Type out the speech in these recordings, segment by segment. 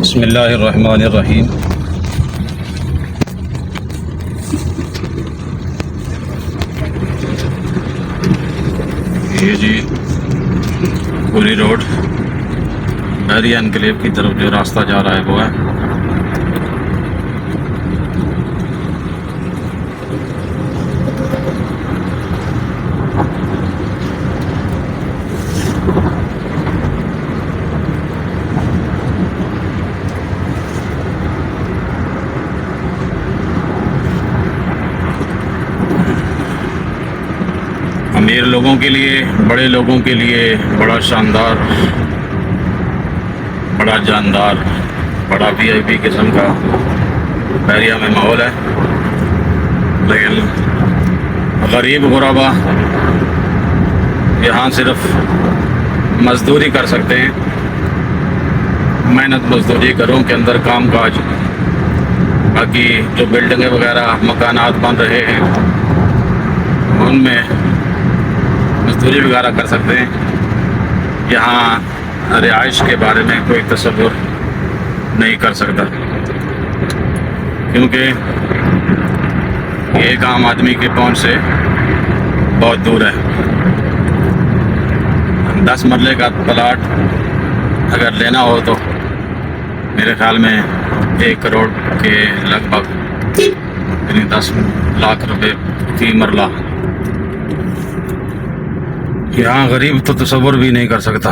بسم اللہ الرحمن الرحیم۔ یہ جی پوری روڈ بحریہ انکلیو کی طرف جو راستہ جا رہا ہے وہ ہے۔ امیر لوگوں کے لیے، بڑے لوگوں کے لیے بڑا شاندار، بڑا جاندار، بڑا وی آئی پی قسم کا بحریہ میں ماحول ہے، لیکن غریب غربا یہاں صرف مزدوری کر سکتے ہیں۔ محنت مزدوری گھروں کے اندر کام کاج، باقی جو بلڈنگیں وغیرہ مکانات بن رہے ہیں ان میں مزدوری وغیرہ کر سکتے ہیں۔ یہاں رہائش کے بارے میں کوئی تصور نہیں کر سکتا، کیونکہ یہ ایک عام آدمی کے پہنچ سے بہت دور ہے۔ 10 مرلے کا پلاٹ اگر لینا ہو تو میرے خیال میں 1 کروڑ کے لگ بھگ، یعنی 10 لاکھ روپے فی مرلہ۔ یہاں غریب تو تصور بھی نہیں کر سکتا۔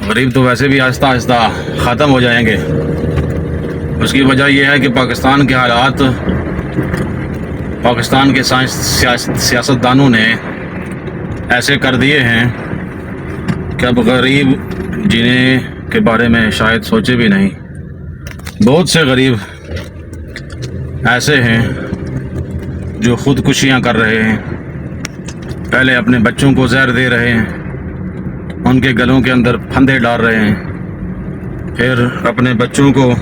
غریب تو ویسے بھی آہستہ آہستہ ختم ہو جائیں گے۔ اس کی وجہ یہ ہے کہ پاکستان کے حالات، پاکستان کے سیاستدانوں نے ایسے کر دیے ہیں کہ اب غریب جینے کے بارے میں شاید سوچے بھی نہیں۔ بہت سے غریب ایسے ہیں جو خودکشیاں کر رہے ہیں، پہلے اپنے بچوں کو زہر دے رہے ہیں، ان کے گلوں کے اندر پھندے ڈال رہے ہیں، پھر اپنے بچوں کو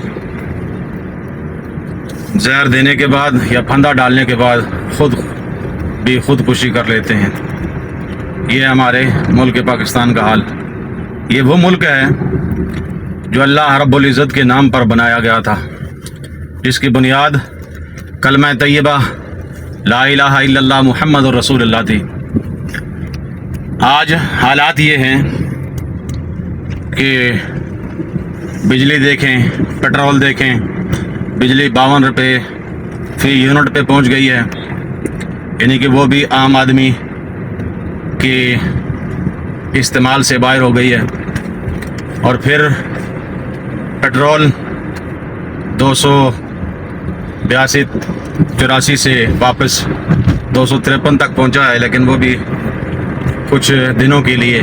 زہر دینے کے بعد یا پھندا ڈالنے کے بعد خود بھی خودکشی کر لیتے ہیں۔ یہ ہمارے ملک پاکستان کا حال۔ یہ وہ ملک ہے جو اللہ رب العزت کے نام پر بنایا گیا تھا، جس کی بنیاد کلمہ طیبہ لا الہ الا اللہ محمد رسول اللہ تھی۔ آج حالات یہ ہیں کہ بجلی دیکھیں، پیٹرول دیکھیں، بجلی 52 روپے فی یونٹ پہ پہنچ گئی ہے، یعنی کہ وہ بھی عام آدمی کے استعمال سے باہر ہو گئی ہے۔ اور پھر پیٹرول 282-84 سے واپس 253 تک پہنچا ہے، لیکن وہ بھی کچھ دنوں کے لیے۔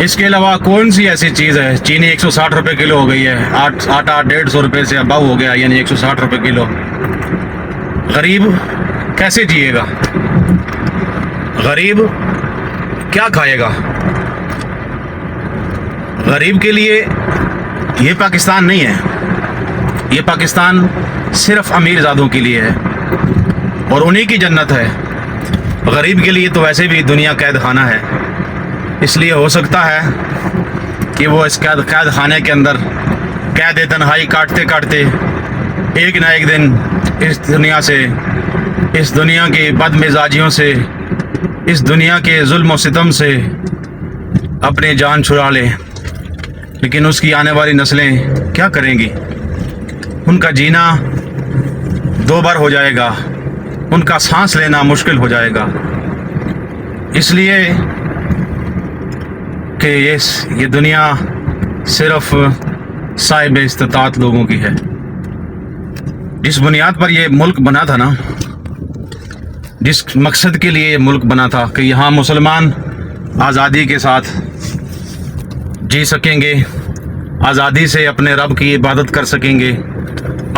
اس کے علاوہ کون سی ایسی چیز ہے؟ چینی 160 روپے کلو ہو گئی ہے، آٹا 150 روپے سے ابو ہو گیا، یعنی 160 روپے کلو۔ غریب کیسے جیے گا؟ غریب کیا کھائے گا؟ غریب کے لیے یہ پاکستان نہیں ہے، یہ پاکستان صرف امیر زادوں کے لیے ہے اور انہی کی جنت ہے۔ غریب کے لیے تو ویسے بھی دنیا قید خانہ ہے، اس لیے ہو سکتا ہے کہ وہ اس قید خانے کے اندر قید تنہائی کاٹتے کاٹتے ایک نہ ایک دن اس دنیا سے، اس دنیا کی بد مزاجیوں سے، اس دنیا کے ظلم و ستم سے اپنی جان چھڑا لے۔ لیکن اس کی آنے والی نسلیں کیا کریں گی؟ ان کا جینا 2 بار ہو جائے گا، ان کا سانس لینا مشکل ہو جائے گا۔ اس لیے کہ یہ دنیا صرف صاحب استطاعت لوگوں کی ہے۔ جس بنیاد پر یہ ملک بنا تھا نا، جس مقصد کے لیے یہ ملک بنا تھا کہ یہاں مسلمان آزادی کے ساتھ جی سکیں گے، آزادی سے اپنے رب کی عبادت کر سکیں گے،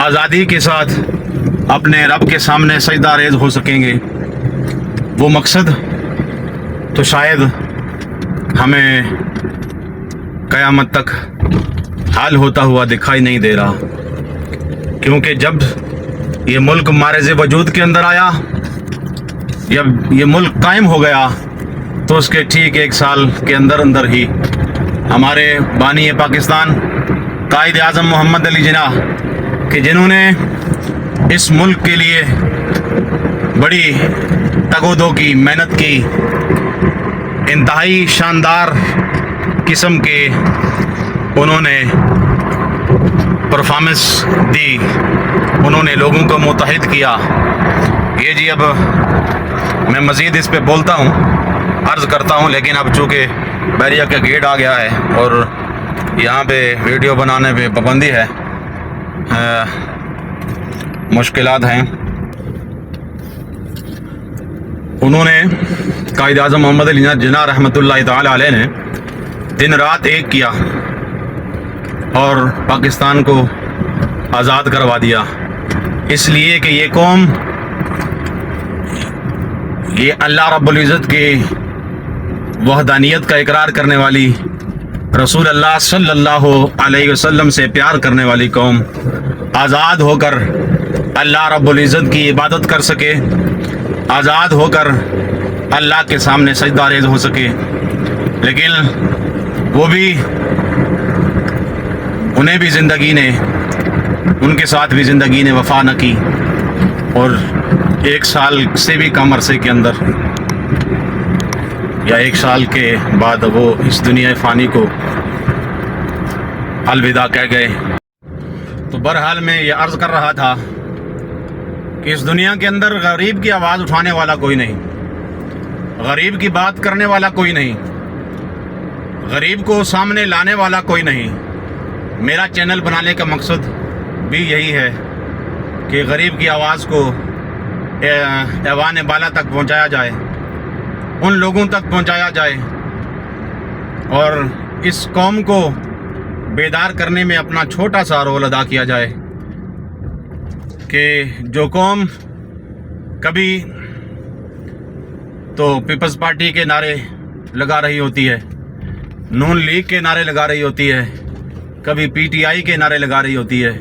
آزادی کے ساتھ اپنے رب کے سامنے سجدہ ریز ہو سکیں گے، وہ مقصد تو شاید ہمیں قیامت تک حال ہوتا ہوا دکھائی نہیں دے رہا۔ کیونکہ جب یہ ملک معرض وجود کے اندر آیا، جب یہ ملک قائم ہو گیا، تو اس کے ٹھیک 1 سال کے اندر ہی ہمارے بانی پاکستان قائد اعظم محمد علی جناح کہ جنہوں نے اس ملک کے لیے بڑی تگ و دو کی محنت کی، انتہائی شاندار قسم کے انہوں نے پرفارمنس دی، انہوں نے لوگوں کو متحد کیا۔ یہ جی اب میں مزید اس پہ بولتا ہوں، عرض کرتا ہوں، لیکن اب چونکہ بحریہ کا گیٹ آ گیا ہے اور یہاں پہ ویڈیو بنانے پہ پابندی ہے، مشکلات ہیں۔ انہوں نے قائد اعظم محمد علی جناح رحمۃ اللہ تعالی علیہ نے دن رات ایک کیا اور پاکستان کو آزاد کروا دیا، اس لیے کہ یہ قوم یہ اللہ رب العزت کی وحدانیت کا اقرار کرنے والی، رسول اللہ صلی اللہ علیہ وسلم سے پیار کرنے والی قوم آزاد ہو کر اللہ رب العزت کی عبادت کر سکے، آزاد ہو کر اللہ کے سامنے سجدہ ریز ہو سکے۔ لیکن وہ بھی انہیں بھی زندگی نے، ان کے ساتھ بھی زندگی نے وفا نہ کی، اور 1 سال سے بھی کم عرصے کے اندر یا 1 سال کے بعد وہ اس دنیا فانی کو الوداع کہہ گئے۔ تو بہرحال میں یہ عرض کر رہا تھا کہ اس دنیا کے اندر غریب کی آواز اٹھانے والا کوئی نہیں، غریب کی بات کرنے والا کوئی نہیں، غریب کو سامنے لانے والا کوئی نہیں۔ میرا چینل بنانے کا مقصد بھی یہی ہے کہ غریب کی آواز کو ایوان بالا تک پہنچایا جائے، ان لوگوں تک پہنچایا جائے، اور اس قوم کو بیدار کرنے میں اپنا چھوٹا سا رول ادا کیا جائے کہ جو قوم کبھی تو پیپلز پارٹی کے نعرے لگا رہی ہوتی ہے، نون لیگ کے نعرے لگا رہی ہوتی ہے، کبھی پی ٹی آئی کے نعرے لگا رہی ہوتی ہے،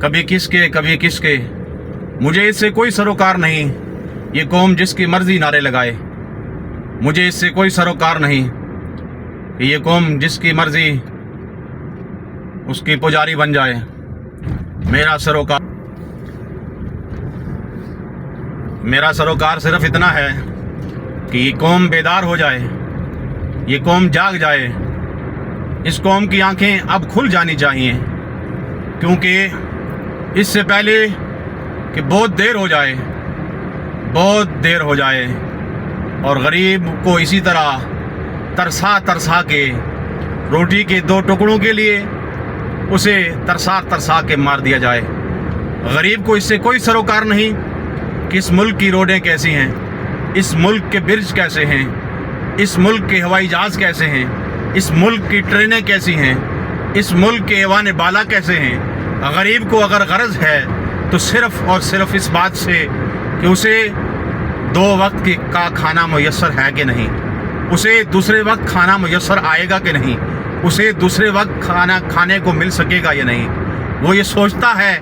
کبھی کس کے کبھی کس کے، مجھے اس سے کوئی سروکار نہیں۔ یہ قوم جس کی مرضی نعرے لگائے، مجھے اس سے کوئی سروکار نہیں کہ یہ قوم جس کی مرضی اس کی پجاری بن جائے۔ میرا سروکار صرف اتنا ہے کہ یہ قوم بیدار ہو جائے، یہ قوم جاگ جائے، اس قوم کی آنکھیں اب کھل جانی چاہیے، کیونکہ اس سے پہلے کہ بہت دیر ہو جائے اور غریب کو اسی طرح ترسا کے روٹی کے 2 ٹکڑوں کے لیے اسے ترسا کے مار دیا جائے۔ غریب کو اس سے کوئی سروکار نہیں کہ اس ملک کی روڈیں کیسی ہیں، اس ملک کے برج کیسے ہیں، اس ملک کے ہوائی جہاز کیسے ہیں، اس ملک کی ٹرینیں کیسی ہیں، اس ملک کے ایوان بالا کیسے ہیں۔ غریب کو اگر غرض ہے تو صرف اور صرف اس بات سے کہ اسے 2 وقت کا کھانا میسر ہے کہ نہیں، اسے دوسرے وقت کھانا میسر آئے گا کہ نہیں، اسے دوسرے وقت کھانا کھانے کو مل سکے گا یا نہیں۔ وہ یہ سوچتا ہے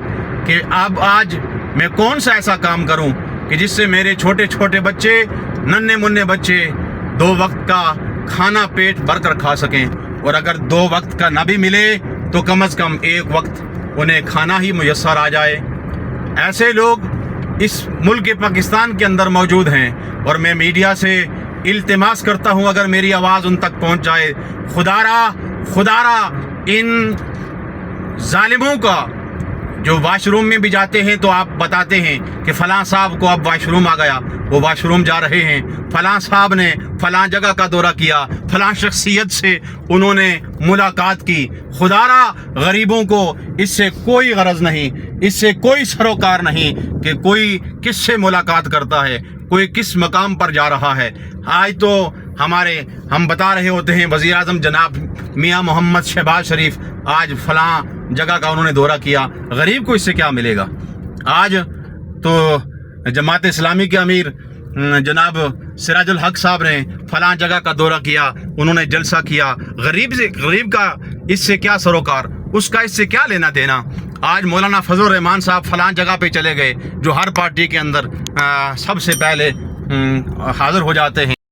کہ اب آج میں کون سا ایسا کام کروں کہ جس سے میرے چھوٹے چھوٹے بچے، ننھے منھے بچے 2 وقت کا کھانا پیٹ بھر کر کھا سکیں، اور اگر 2 وقت کا نہ بھی ملے تو کم از کم 1 وقت انہیں کھانا ہی میسر آ جائے۔ ایسے لوگ اس ملک پاکستان کے اندر موجود ہیں، اور میں میڈیا سے التماس کرتا ہوں اگر میری آواز ان تک پہنچ جائے، خدا را ان ظالموں کا، جو واش روم میں بھی جاتے ہیں تو آپ بتاتے ہیں کہ فلاں صاحب کو اب واش روم آ گیا، وہ واش روم جا رہے ہیں، فلاں صاحب نے فلاں جگہ کا دورہ کیا، فلاں شخصیت سے انہوں نے ملاقات کی۔ خدا را غریبوں کو اس سے کوئی غرض نہیں، اس سے کوئی سروکار نہیں کہ کوئی کس سے ملاقات کرتا ہے، کوئی کس مقام پر جا رہا ہے۔ آج تو ہم بتا رہے ہوتے ہیں وزیر اعظم جناب میاں محمد شہباز شریف آج فلاں جگہ کا انہوں نے دورہ کیا، غریب کو اس سے کیا ملے گا؟ آج تو جماعت اسلامی کے امیر جناب سراج الحق صاحب نے فلاں جگہ کا دورہ کیا، انہوں نے جلسہ کیا، غریب کا اس سے کیا سروکار، اس کا اس سے کیا لینا دینا؟ آج مولانا فضل الرحمان صاحب فلاں جگہ پہ چلے گئے، جو ہر پارٹی کے اندر سب سے پہلے حاضر ہو جاتے ہیں۔